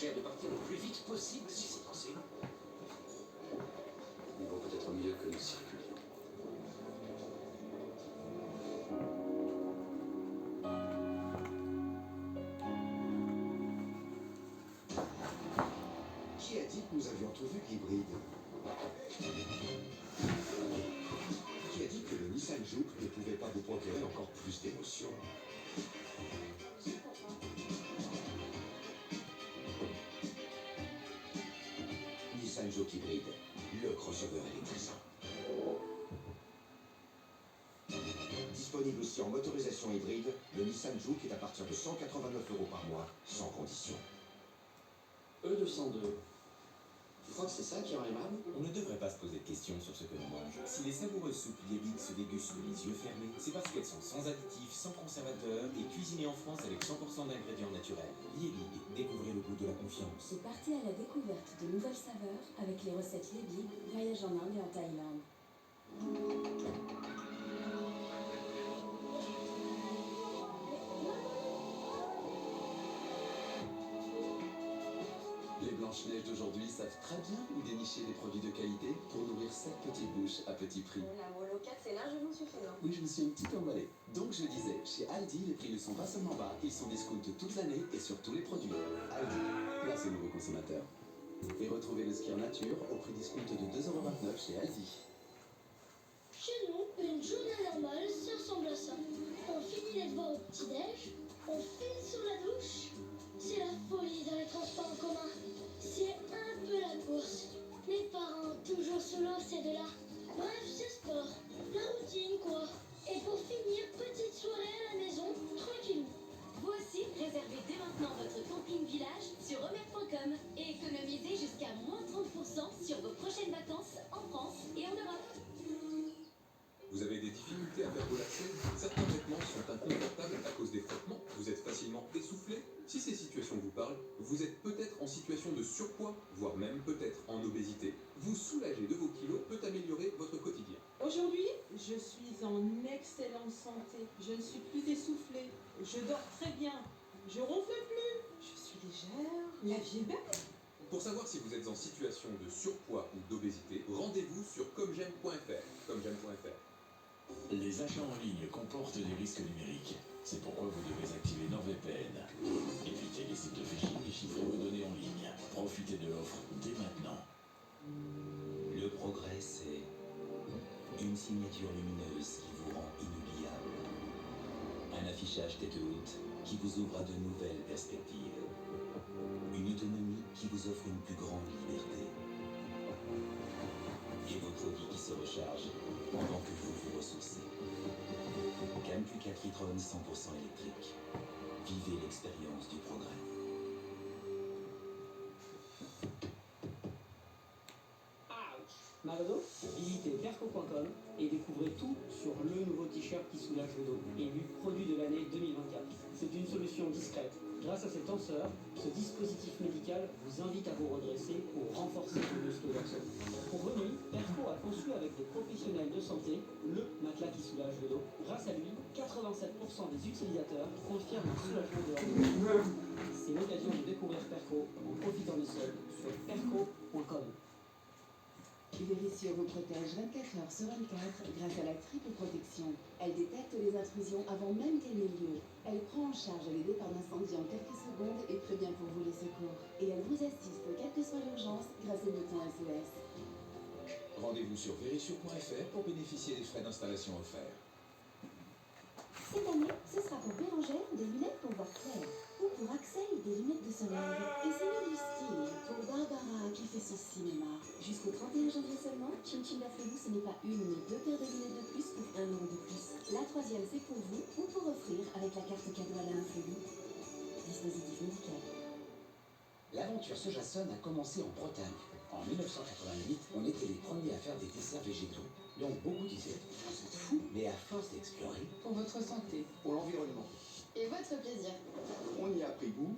suggère de partir le plus vite possible si c'est possible. Il vaut peut-être mieux que nous circulions. Qui a dit que nous avions tout vu qu'hybride? Qui a dit que le Nissan Juke ne pouvait pas vous procurer encore plus d'émotions? Nissan Juke hybride, le crossover électrisant. Disponible aussi en motorisation hybride, le Nissan Juke est à partir de 189 € par mois, sans condition. E202. Tu crois que c'est ça qui rend aimable? On ne devrait pas se poser de questions sur ce que l'on mange. Si les savoureuses soupes Liebig se dégustent les yeux fermés, c'est parce qu'elles sont sans additifs, sans conservateurs et cuisinées en France avec 100% d'ingrédients naturels. Liebig, découvrez le goût de la confiance. C'est parti à la découverte de nouvelles saveurs avec les recettes Liebig, voyage en Inde et en Thaïlande. Les Blanches-Neiges d'aujourd'hui savent très bien où dénicher des produits de qualité pour nourrir cette petite bouche à petit prix. La Molo 4, c'est largement suffisant. Oui, je me suis un petit peu emballé. Donc je disais, chez Aldi, les prix ne sont pas seulement bas, ils sont discount toute l'année et sur tous les produits. Aldi, place aux nouveaux consommateurs. Et retrouvez le skier nature au prix discount de 2,29 € chez Aldi. Chez nous, une journée normale, ça ressemble à ça. On finit les devoirs au petit-déj, on file sur la douche. C'est la folie dans les transports en commun. C'est un peu la course. Les parents, toujours sous l'eau, c'est de là. Bref, c'est sport. La routine, quoi. Et pour finir, petite soirée à la maison, tranquille. Vous aussi, réservez dès maintenant votre camping village sur remer.com et économisez jusqu'à moins 30% sur vos prochaines vacances en France et en Europe. Vous avez des difficultés à faire vos lacets? Certains vêtements sont inconfortables à cause des frottements. Vous êtes facilement essoufflé? Si ces situations vous parlent, vous êtes peut-être en situation de surpoids, voire même peut-être en obésité. Vous soulager de vos kilos peut améliorer votre quotidien. Aujourd'hui, je suis en excellente santé. Je ne suis plus essoufflée. Je dors très bien. Je ronfle plus. Je suis légère. La vie est belle. Pour savoir si vous êtes en situation de surpoids ou d'obésité, rendez-vous sur commejeaime.fr. Commejeaime.fr. Les achats en ligne comportent des risques numériques. C'est pourquoi vous devez activer NordVPN. Évitez les sites de phishing et chiffrez vos données en ligne. Profitez de l'offre dès maintenant. Le progrès, c'est une signature lumineuse qui vous rend inoubliable. Un affichage tête haute qui vous ouvre à de nouvelles perspectives. Une autonomie qui vous offre une plus grande liberté. Et votre vie qui se recharge pendant que vous vous ressourcez. Cam Q4 e-tron 100% électrique. Vivez l'expérience du progrès. Malado, visitez perco.com et découvrez tout sur le nouveau t-shirt qui soulage le dos, élu produit de l'année 2024. C'est une solution discrète. Grâce à ses tenseurs, ce dispositif médical vous invite à vous redresser pour renforcer vos muscles dorsaux. Pour Renuit, Perco a conçu avec des professionnels de santé le matelas qui soulage le dos. Grâce à lui, 87% des utilisateurs confirment un soulagement de leur dos. C'est l'occasion de découvrir Perco en profitant des soldes sur perco.com. Vérissure vous protège 24 heures sur 24 grâce à la triple protection. Elle détecte les intrusions avant même qu'elles n'aient lieu. Elle prend en charge les départs d'incendie en quelques secondes et prévient pour vous les secours. Et elle vous assiste quelle que soit l'urgence grâce au bouton SOS. Rendez-vous sur vérissure.fr pour bénéficier des frais d'installation offerts. Cette année, ce sera pour Bérangère des lunettes pour voir clair. Ou pour Axel des lunettes de soleil. Et c'est du style pour Barbara qui fait son cinéma. Jusqu'au 31 janvier seulement, Chin Chin la Felou, ce n'est pas une mais deux paires de lunettes de plus pour 1 € de plus. La troisième, c'est pour vous ou pour offrir avec la carte cadeau à la Felou. Dispositif médical. L'aventure Sojason a commencé en Bretagne. En 1988, on était les premiers à faire des desserts végétaux. Donc beaucoup disaient, vous êtes fous, mais à force d'explorer, Pour votre santé. Pour l'environnement. Et votre plaisir. On y a pris goût,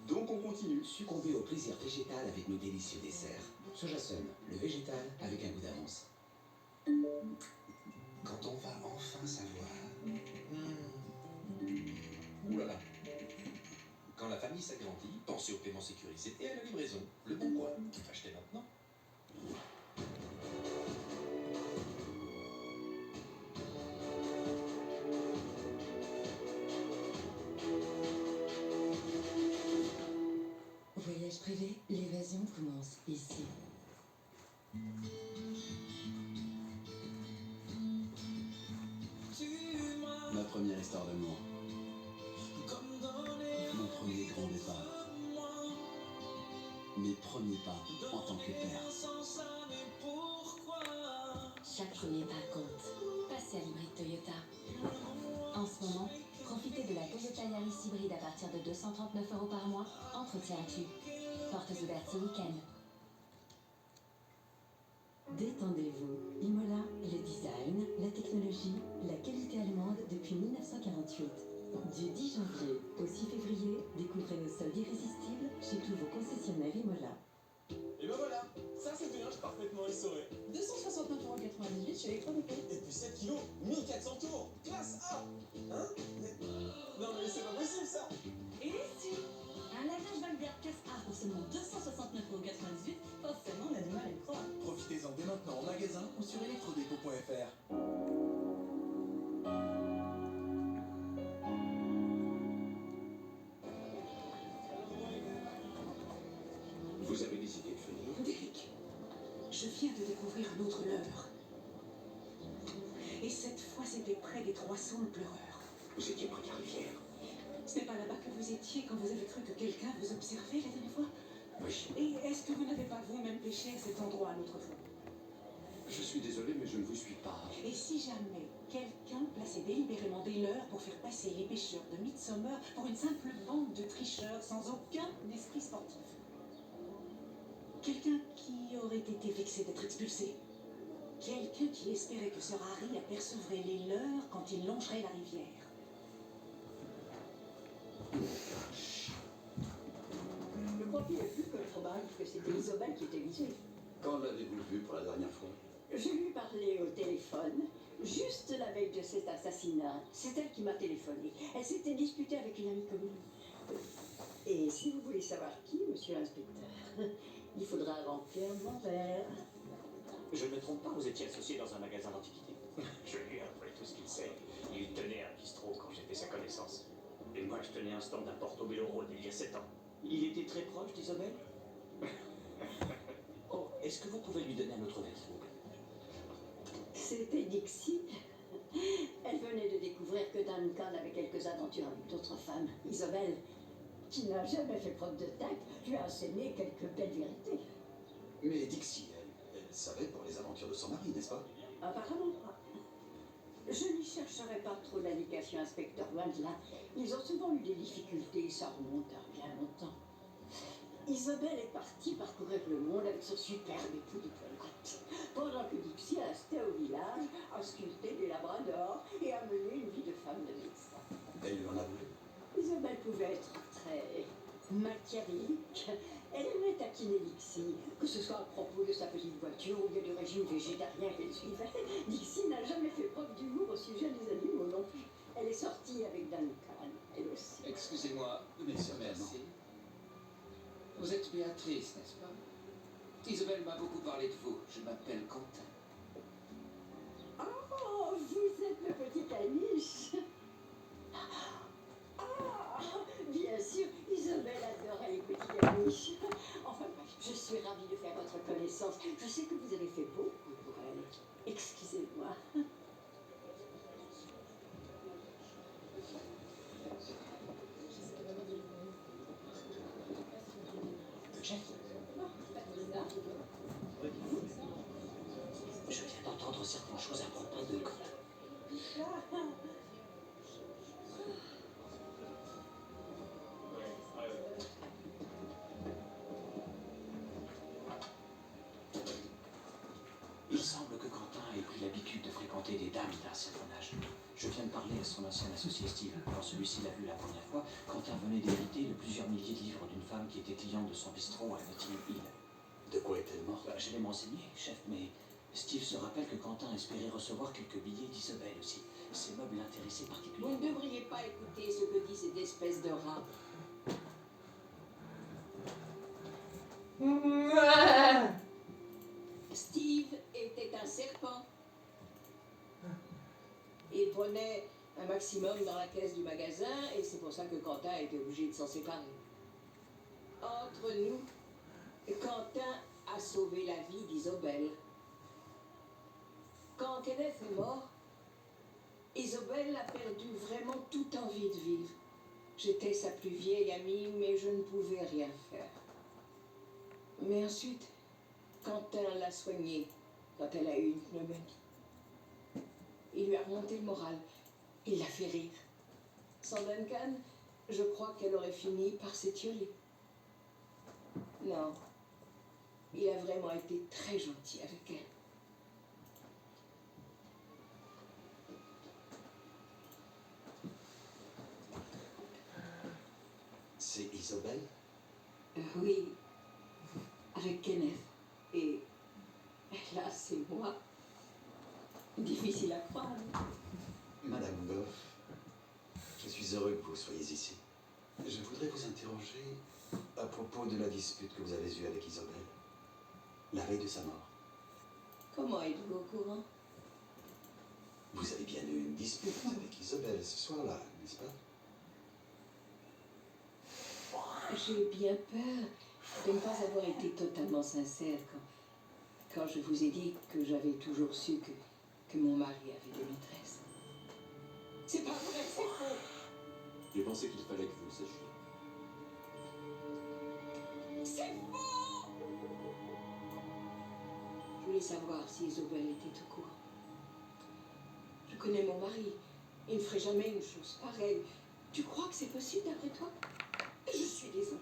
donc on continue. succomber au plaisir végétal avec nos délicieux desserts. Sojason, le végétal avec un goût d'avance. Quand on va enfin savoir... Ouh là là. Quand la famille service agrandi, pensez au paiement sécurisé et à la livraison. Le Bon Coin. Achetez maintenant. Voyage privé, l'évasion commence ici. Ma première histoire d'amour. Mon premier grand départ. Mes premiers pas en tant que père. Chaque premier pas compte. Passez à l'hybride Toyota. En ce moment, profitez de la Toyota Yaris hybride à partir de 239 € par mois, entretien inclus. Portes ouvertes ce week-end. Détendez-vous. Imola, le design, la technologie, la qualité allemande depuis 1948. Du 10 janvier au 6 février, découvrez nos soldes irrésistibles chez tous vos concessionnaires Imola. Et ben voilà, ça c'est du linge parfaitement essoré. 269,98 € chez Electronica. Et puis 7 kilos, 1400 tours, classe A. Hein Non mais c'est pas possible ça. Et si un lavage Valbert classe A pour seulement 269,98 €, forcément on a du mal à le croire. Profitez-en dès maintenant en magasin ou sur electrodépôt.fr. Vous avez décidé de venir. Derek, je viens de découvrir un autre leurre. Et cette fois, c'était près des 300 pleureurs. Vous étiez près de la rivière. Ce n'est pas là-bas que vous étiez quand vous avez cru que quelqu'un vous observait la dernière fois? Oui. Et est-ce que vous n'avez pas vous-même pêché à cet endroit l'autre fois? Je suis désolé, mais je ne vous suis pas. Et si jamais quelqu'un plaçait délibérément des leurres pour faire passer les pêcheurs de Midsommar pour une simple bande de tricheurs sans aucun esprit sportif? Quelqu'un qui aurait été vexé d'être expulsé? Quelqu'un qui espérait que Sir Harry apercevrait les leurs quand il longerait la rivière? Je crois qu'il est plus que probable que c'était Isobel qui était visée. Quand l'avez-vous vu pour la dernière fois? Je lui ai parlé au téléphone, juste la veille de cet assassinat. C'est elle qui m'a téléphoné. Elle s'était disputée avec une amie commune. Et si vous voulez savoir qui, monsieur l'inspecteur, il faudra remplir mon verre. Je ne me trompe pas, vous étiez associé dans un magasin d'antiquités. Je lui ai appris tout ce qu'il sait. Il tenait un bistrot quand j'étais sa connaissance. Et moi, je tenais un stand à Portobello Road il y a 7 ans. Il était très proche d'Isobel. Oh, est-ce que vous pouvez lui donner un autre verre, s'il vous plaît? C'était Dixie. Elle venait de découvrir que Duncan avait quelques aventures avec d'autres femmes. Isobel, qui n'a jamais fait preuve de tact, lui a enseigné quelques belles vérités. Mais Dixie, elle savait pour les aventures de son mari, n'est-ce pas? Apparemment pas. Je n'y chercherai pas trop d'indications, inspecteur, loin de là. Ils ont souvent eu des difficultés, ça remonte à bien longtemps. Isabelle est partie parcourir le monde avec son superbe époux diplomate, pendant que Dixie restait au village à sculpter des labradors et à mener une vie de femme de médecin. Elle lui en a voulu. Isabelle pouvait être très machiavélique. Elle aimait taquiner Dixie, que ce soit à propos de sa petite voiture ou bien du régime végétarien qu'elle suivait. Dixie n'a jamais fait preuve d'humour au sujet des animaux non plus. Elle est sortie avec Duncan, elle aussi. Excusez-moi, monsieur, merci. Vous êtes Béatrice, n'est-ce pas? Isabelle m'a beaucoup parlé de vous. Je m'appelle Quentin. Oh, vous êtes le petit caniche. Bien sûr, Isabelle adorait les petits caniches. Enfin, je suis ravie de faire votre connaissance. Je sais que vous avez fait beaucoup pour elle. Excusez-moi. Je viens d'entendre certaines choses à propos de Quentin. Il semble que Quentin ait pris l'habitude de fréquenter des dames d'un certain âge. Je viens de parler à son ancien associé Steve. Quand celui-ci l'a vu la première fois, Quentin venait d'hériter de plusieurs milliers de livres d'une femme qui était cliente de son bistrot à Notting Hill. De quoi est-elle morte? Je vais m'enseigner, chef, mais Steve se rappelle que Quentin espérait recevoir quelques billets d'Isobel aussi. Ces meubles l'intéressaient Vous particulièrement. ne devriez pas écouter ce que dit cette espèce de rat. prenait un maximum dans la caisse du magasin et c'est pour ça que Quentin était obligé de s'en séparer. Entre nous, Quentin a sauvé la vie d'Isobel. Quand Kenneth est mort, Isobel a perdu vraiment toute envie de vivre. J'étais sa plus vieille amie, mais je ne pouvais rien faire. Mais ensuite, Quentin l'a soignée quand elle a eu une pneumonie. Il lui a remonté le moral. Il l'a fait rire. Sans Duncan, je crois qu'elle aurait fini par s'étioler. Non. Il a vraiment été très gentil avec elle. C'est Isobel? Oui. Avec Kenneth. Et là, c'est moi. Difficile à croire. Madame Goff, je suis heureux que vous soyez ici. Je voudrais vous interroger à propos de la dispute que vous avez eue avec Isobel, la veille de sa mort. Comment êtes-vous au courant? Vous avez bien eu une dispute avec Isobel ce soir-là, n'est-ce pas? J'ai bien peur de ne pas avoir été totalement sincère quand je vous ai dit que j'avais toujours su que mon mari avait des maîtresses. C'est pas vrai, c'est faux. J'ai pensé qu'il fallait que vous le sachiez. C'est faux. Je voulais savoir si Isobel était au courant. Je connais mon mari. Il ne ferait jamais une chose pareille. Tu crois que c'est possible d'après toi? Je suis désolée.